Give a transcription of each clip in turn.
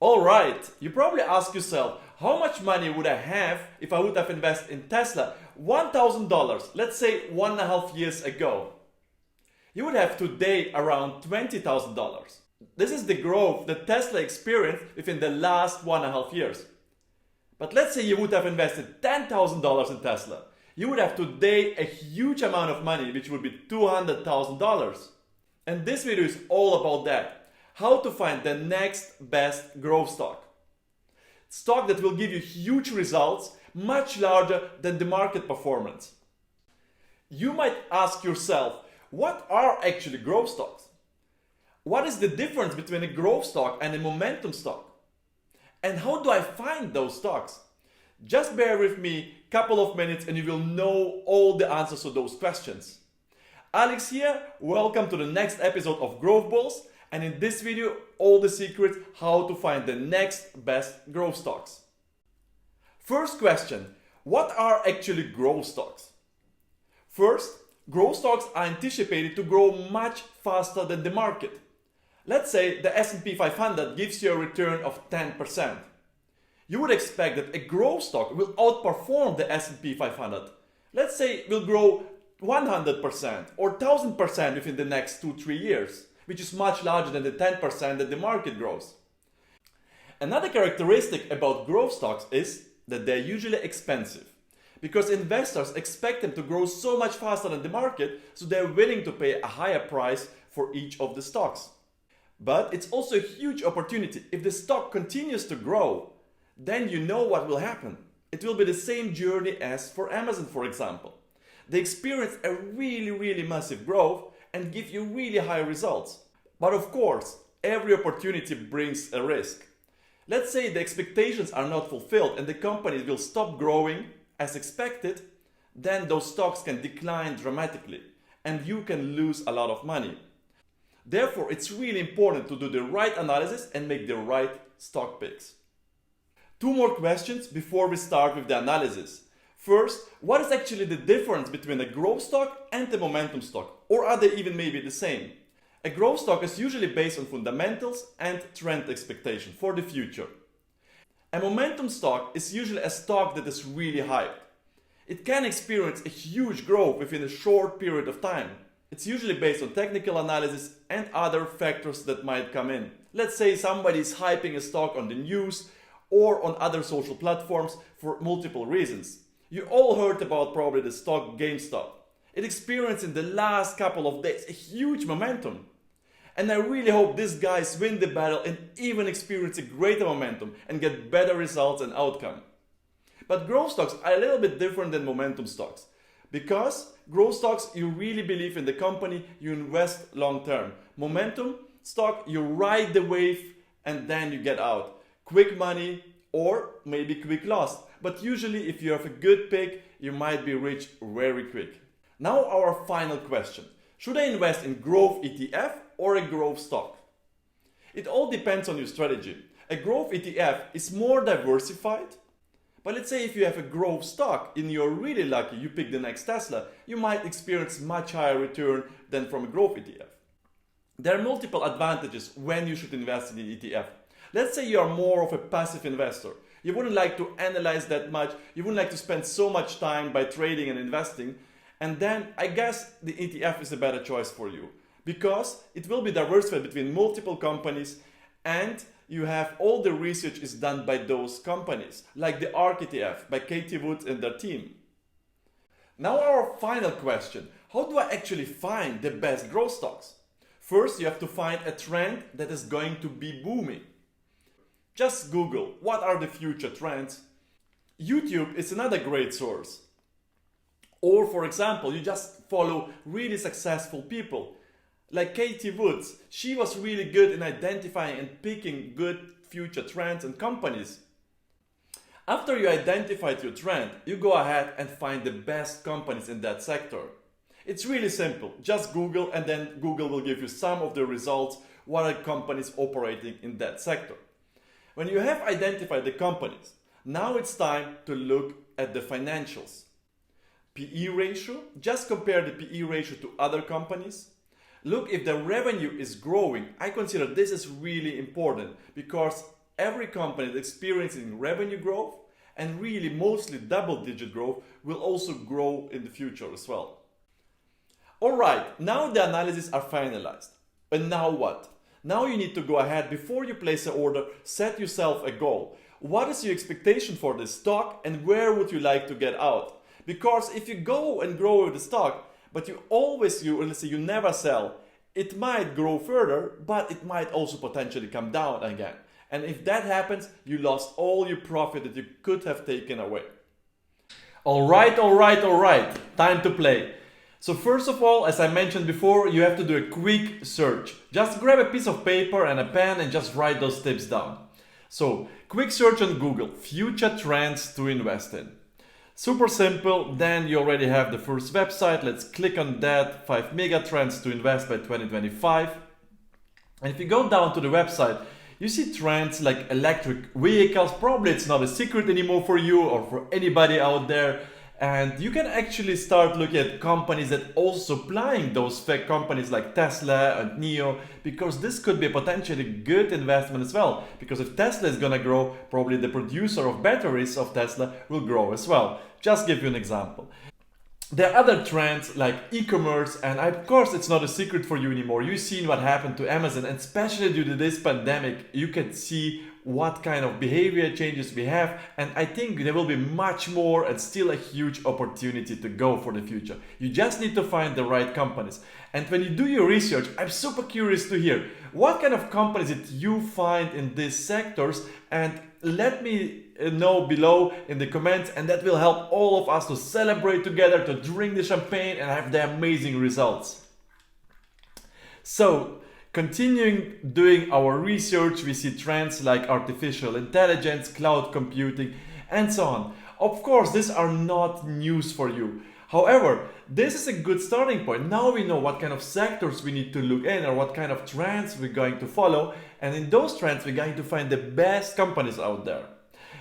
Alright, you probably ask yourself, how much money would I have if I would have invested in Tesla $1,000, let's say 1.5 years ago? You would have today around $20,000. This is the growth that Tesla experienced within the last 1.5 years. But let's say you would have invested $10,000 in Tesla. You would have today a huge amount of money, which would be $200,000. And this video is all about that. How to find the next best growth stock. Stock that will give you huge results, much larger than the market performance. You might ask yourself, what are actually growth stocks? What is the difference between a growth stock and a momentum stock? And how do I find those stocks? Just bear with me a couple of minutes and you will know all the answers to those questions. Alex here, welcome to the next episode of Growth Bulls, and in this video, all the secrets how to find the next best growth stocks. First question, what are actually growth stocks? First, growth stocks are anticipated to grow much faster than the market. Let's say the S&P 500 gives you a return of 10%. You would expect that a growth stock will outperform the S&P 500. Let's say it will grow 100% or 1000% within the next 2-3 years, which is much larger than the 10% that the market grows. Another characteristic about growth stocks is that they're usually expensive, because investors expect them to grow so much faster than the market, so they're willing to pay a higher price for each of the stocks. But it's also a huge opportunity. If the stock continues to grow, then you know what will happen. It will be the same journey as for Amazon, for example. They experience a really massive growth and give you really high results. But of course, every opportunity brings a risk. Let's say the expectations are not fulfilled and the company will stop growing as expected, then those stocks can decline dramatically and you can lose a lot of money. Therefore, it's really important to do the right analysis and make the right stock picks. Two more questions before we start with the analysis. First, what is actually the difference between a growth stock and a momentum stock? Or are they even maybe the same? A growth stock is usually based on fundamentals and trend expectation for the future. A momentum stock is usually a stock that is really hyped. It can experience a huge growth within a short period of time. It's usually based on technical analysis and other factors that might come in. Let's say somebody is hyping a stock on the news or on other social platforms for multiple reasons. You all heard about probably the stock GameStop. It experienced in the last couple of days a huge momentum. And I really hope these guys win the battle and even experience a greater momentum and get better results and outcome. But growth stocks are a little bit different than momentum stocks. Because growth stocks, you really believe in the company, you invest long term. Momentum stock, you ride the wave and then you get out. Quick money or maybe quick loss. But usually if you have a good pick, you might be rich very quick. Now our final question. Should I invest in growth ETF or a growth stock? It all depends on your strategy. A growth ETF is more diversified. But let's say if you have a growth stock and you're really lucky, you pick the next Tesla, you might experience much higher return than from a growth ETF. There are multiple advantages when you should invest in an ETF. Let's say you are more of a passive investor. You wouldn't like to analyze that much. You wouldn't like to spend so much time by trading and investing. And then I guess the ETF is a better choice for you because it will be diversified between multiple companies and you have all the research is done by those companies, like the ARK ETF by Katie Wood and their team. Now our final question, how do I actually find the best growth stocks? First, you have to find a trend that is going to be booming. Just Google, what are the future trends? YouTube is another great source. Or for example, you just follow really successful people. Like Katie Woods, she was really good in identifying and picking good future trends and companies. After you identified your trend, you go ahead and find the best companies in that sector. It's really simple, just Google and then Google will give you some of the results what are companies operating in that sector. When you have identified the companies, now it's time to look at the financials. PE ratio, just compare the PE ratio to other companies. Look if the revenue is growing. I consider this is really important because every company that's experiencing revenue growth and really mostly double-digit growth will also grow in the future as well. Alright, now the analysis are finalized. And now what? Now you need to go ahead, before you place an order, set yourself a goal. What is your expectation for this stock and where would you like to get out? Because if you go and grow with the stock, but let's say you never sell, it might grow further, but it might also potentially come down again. And if that happens, you lost all your profit that you could have taken away. Alright, time to play. So first of all, as I mentioned before, you have to do a quick search. Just grab a piece of paper and a pen and just write those tips down. So, quick search on Google, future trends to invest in. Super simple, then you already have the first website. Let's click on that, 5 mega trends to invest by 2025. And if you go down to the website, you see trends like electric vehicles. Probably it's not a secret anymore for you or for anybody out there. And you can actually start looking at companies that also supplying those fake companies like Tesla and NIO, because this could be a potentially good investment as well. Because if Tesla is gonna grow, probably the producer of batteries of Tesla will grow as well. Just give you an example. There are other trends like e-commerce, and of course it's not a secret for you anymore. You've seen what happened to Amazon, and especially due to this pandemic, you can see what kind of behavior changes we have, and I think there will be much more and still a huge opportunity to go for the future. You just need to find the right companies. And when you do your research, I'm super curious to hear what kind of companies that you find in these sectors, and let me know below in the comments, and that will help all of us to celebrate together, to drink the champagne and have the amazing results. So, continuing doing our research, we see trends like artificial intelligence, cloud computing, and so on. Of course, these are not news for you. However, this is a good starting point. Now we know what kind of sectors we need to look in or what kind of trends we're going to follow. And in those trends, we're going to find the best companies out there.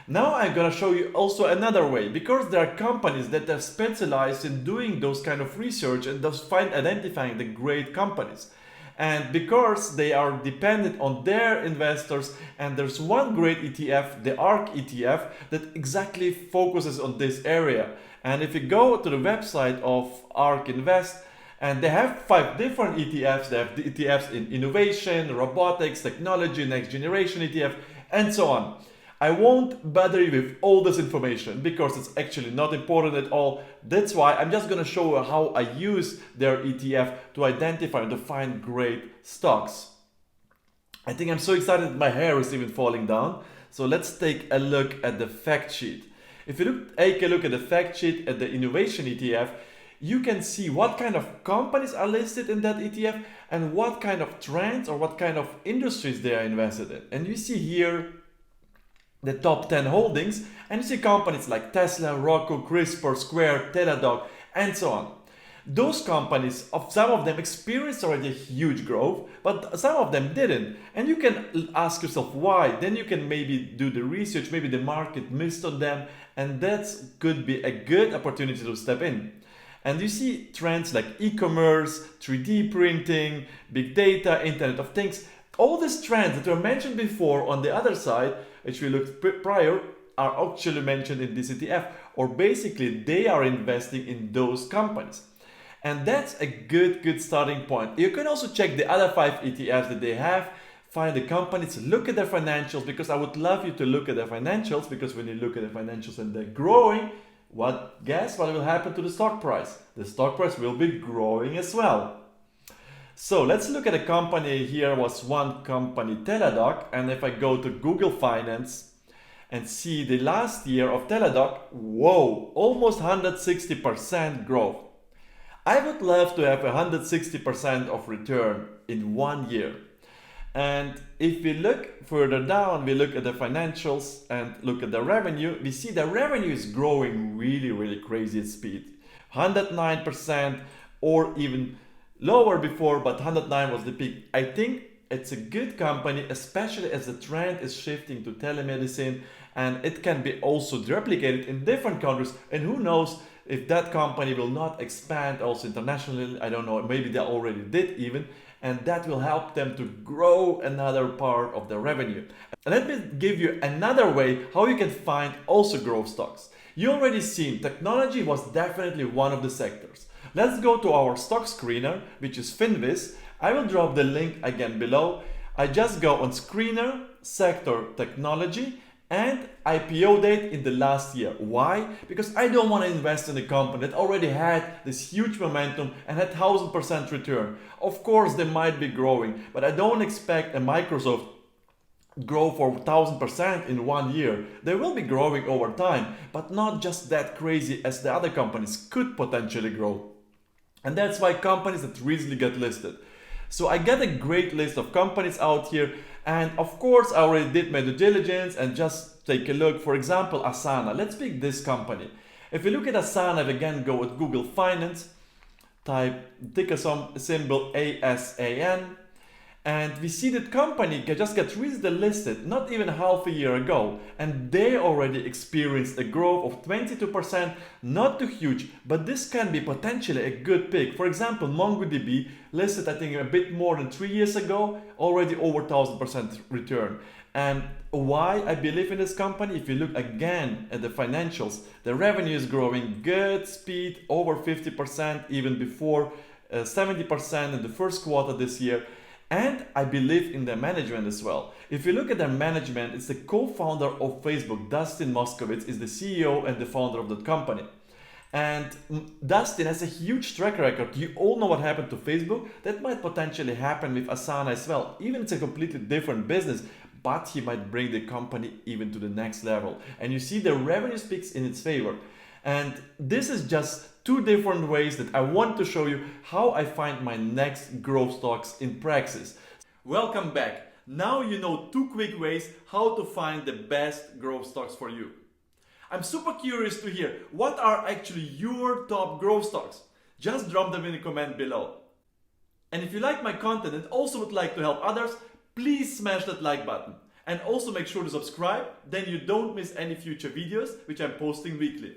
Now I'm gonna show you also another way, because there are companies that are specialized in doing those kind of research and identifying the great companies. And because they are dependent on their investors, and there's one great ETF, the ARK ETF, that exactly focuses on this area. And if you go to the website of ARK Invest, and they have 5 different ETFs. They have the ETFs in innovation, robotics, technology, next generation ETF, and so on. I won't bother you with all this information because it's actually not important at all. That's why I'm just going to show you how I use their ETF to identify and to find great stocks. I think I'm so excited that my hair is even falling down. So let's take a look at the fact sheet. If you take a look at the fact sheet at the innovation ETF, you can see what kind of companies are listed in that ETF and what kind of trends or what kind of industries they are invested in. And you see here the top 10 holdings, and you see companies like Tesla, Roku, CRISPR, Square, Teladoc, and so on. Those companies, some of them experienced already a huge growth, but some of them didn't. And you can ask yourself why. Then you can maybe do the research, maybe the market missed on them, and that could be a good opportunity to step in. And you see trends like e-commerce, 3D printing, big data, Internet of Things. All these trends that were mentioned before on the other side, which we looked prior, are actually mentioned in this ETF, or basically they are investing in those companies. And that's a good starting point. You can also check the other 5 ETFs that they have, find the companies, look at their financials, because I would love you to look at their financials, because when you look at the financials and they're growing, guess what will happen to the stock price? The stock price will be growing as well. So let's look at a company. Here was one company, Teladoc, and if I go to Google Finance and see the last year of Teladoc, whoa, almost 160% growth. I would love to have 160% of return in 1 year. And if we look further down, we look at the financials and look at the revenue, we see the revenue is growing really crazy at speed. 109% or even lower before, but 109 was the peak. I think it's a good company, especially as the trend is shifting to telemedicine, and it can be also replicated in different countries. And who knows if that company will not expand also internationally. I don't know, maybe they already did even. and that will help them to grow another part of their revenue. And let me give you another way how you can find also growth stocks. You already seen technology was definitely one of the sectors. Let's go to our stock screener, which is Finviz. I will drop the link again below. I just go on screener, sector technology, and IPO date in the last year. Why? Because I don't want to invest in a company that already had this huge momentum and had 1000% return. Of course, they might be growing, but I don't expect a Microsoft grow for 1000% in 1 year. They will be growing over time, but not just that crazy as the other companies could potentially grow. And that's why companies that recently get listed. So I get a great list of companies out here, and of course I already did my due diligence and just take a look. For example, Asana. Let's pick this company. If you look at Asana, if again go with Google Finance, type ticker symbol ASAN, and we see that company just got recently listed not even half a year ago, and they already experienced a growth of 22%, not too huge, but this can be potentially a good pick. For example, MongoDB listed I think a bit more than 3 years ago, already over 1000% return. And why I believe in this company? If you look again at the financials, the revenue is growing good speed, over 50%, even before 70% in the first quarter this year. And I believe in their management as well. If you look at their management, it's the co-founder of Facebook, Dustin Moskovitz, is the CEO and the founder of that company. And Dustin has a huge track record. You all know what happened to Facebook. That might potentially happen with Asana as well. Even it's a completely different business, but he might bring the company even to the next level. And you see the revenue speaks in its favor. And this is just two different ways that I want to show you how I find my next growth stocks in Praxis. Welcome back. Now you know two quick ways how to find the best growth stocks for you. I'm super curious to hear what are actually your top growth stocks. Just drop them in the comment below. And if you like my content and also would like to help others, please smash that like button. And also make sure to subscribe, then you don't miss any future videos which I'm posting weekly.